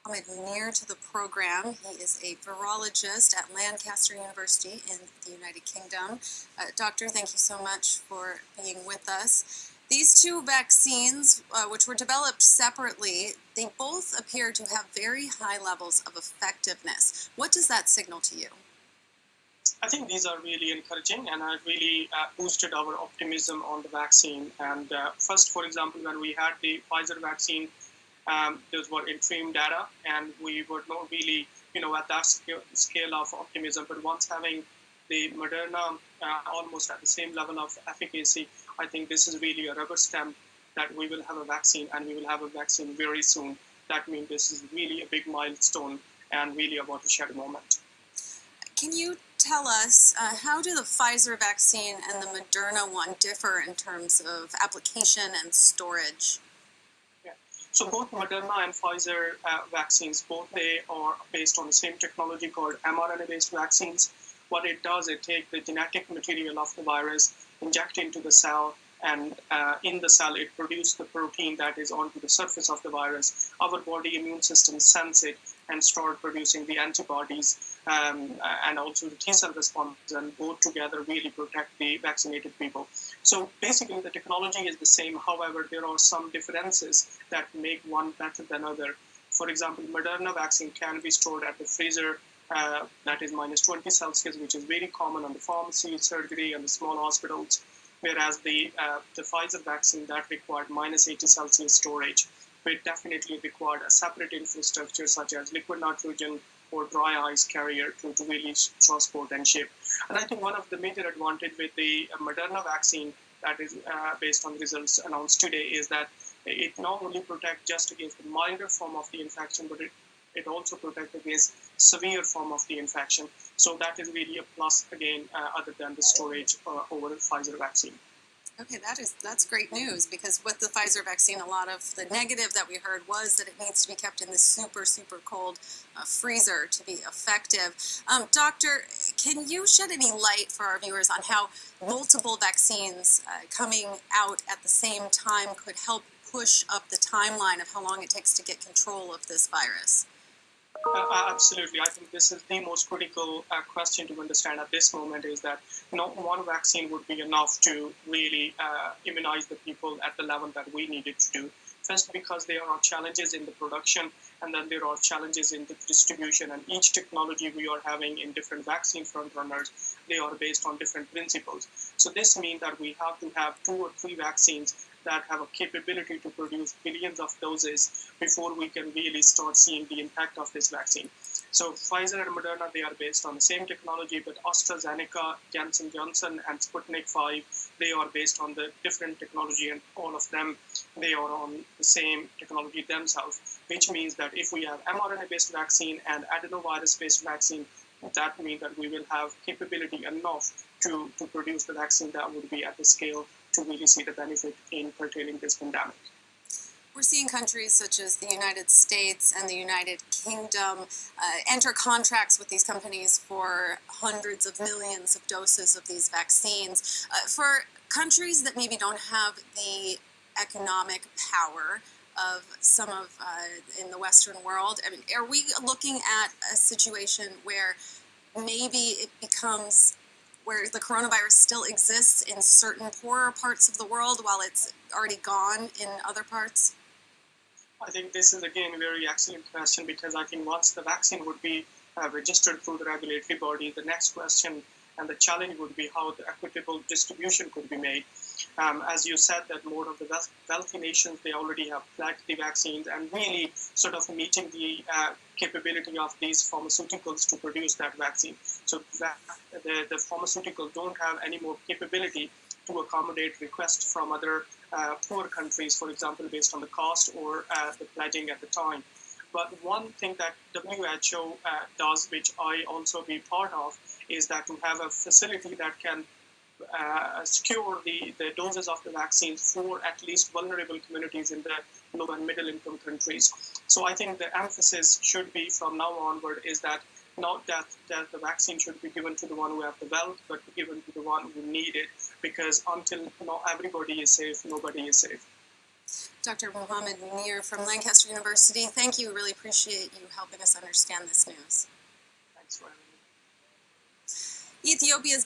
Near to the program. He is a virologist at Lancaster University in the United Kingdom. Doctor, thank you so much for being with us. These two vaccines, which were developed separately, they both appear to have very high levels of effectiveness. What does that signal to you? I think these are really encouraging, and have really boosted our optimism on the vaccine. And first, for example, when we had the Pfizer vaccine, those were interim data, and we were not really, at that scale of optimism. But once having the Moderna almost at the same level of efficacy, I think this is really a rubber stamp that we will have a vaccine, and we will have a vaccine very soon. That means this is really a big milestone and really a watershed moment. Can you tell us how do the Pfizer vaccine and the Moderna one differ in terms of application and storage? So both Moderna and Pfizer vaccines, both they are based on the same technology called mRNA-based vaccines. What it does, it takes the genetic material of the virus, inject into the cell, and in the cell it produces the protein that is onto the surface of the virus. Our body immune system sense it and start producing the antibodies and also the T-cell response, and both together really protect the vaccinated people. So basically the technology is the same. However, there are some differences that make one better than other. For example, Moderna vaccine can be stored at the freezer that is minus 20 Celsius, which is very common on the pharmacy, surgery, and the small hospitals. Whereas the Pfizer vaccine that required minus 80 Celsius storage, it definitely required a separate infrastructure such as liquid nitrogen or dry ice carrier to really transport and ship. And I think one of the major advantages with the Moderna vaccine that is based on the results announced today is that it not only protects just against the milder form of the infection, but it also protects against severe form of the infection. So that is really a plus again, other than the storage over the Pfizer vaccine. Okay, that's great news, because with the Pfizer vaccine, a lot of the negative that we heard was that it needs to be kept in this super, super cold freezer to be effective. Doctor, can you shed any light for our viewers on how multiple vaccines coming out at the same time could help push up the timeline of how long it takes to get control of this virus? Absolutely. I think this is the most critical question to understand at this moment, is that not one vaccine would be enough to really immunize the people at the level that we need it to do. First, because there are challenges in the production, and then there are challenges in the distribution, and each technology we are having in different vaccine frontrunners, they are based on different principles. So this means that we have to have 2 or 3 vaccines that have a capability to produce billions of doses before we can really start seeing the impact of this vaccine. So Pfizer and Moderna, they are based on the same technology, but AstraZeneca, Johnson & Johnson, and Sputnik 5, they are based on the different technology, and all of them, they are on the same technology themselves, which means that if we have mRNA-based vaccine and adenovirus-based vaccine, that means that we will have capability enough to produce the vaccine that would be at the scale to really see the benefit in curtailing this pandemic. We're seeing countries such as the United States and the United Kingdom enter contracts with these companies for hundreds of millions of doses of these vaccines. For countries that maybe don't have the economic power of some of in the Western world, I mean, are we looking at a situation where maybe it becomes where the coronavirus still exists in certain poorer parts of the world while it's already gone in other parts? I think this is again a very excellent question, because I think once the vaccine would be registered through the regulatory body, the next question and the challenge would be how the equitable distribution could be made. As you said, that more of the wealthy nations, they already have flagged the vaccines and really sort of meeting the capability of these pharmaceuticals to produce that vaccine. So the pharmaceuticals don't have any more capability to accommodate requests from other poor countries, for example, based on the cost or the pledging at the time. But one thing that WHO does, which I also be part of, is that to have a facility that can secure the doses of the vaccines for at least vulnerable communities in the low and middle income countries. So I think the emphasis should be from now onward is that not that the vaccine should be given to the one who have the wealth, but given to the one who need it, because until not everybody is safe, nobody is safe. Dr. Mohammed Munir from Lancaster University. Thank you. Really appreciate you helping us understand this news. Thanks for having me. Ethiopia's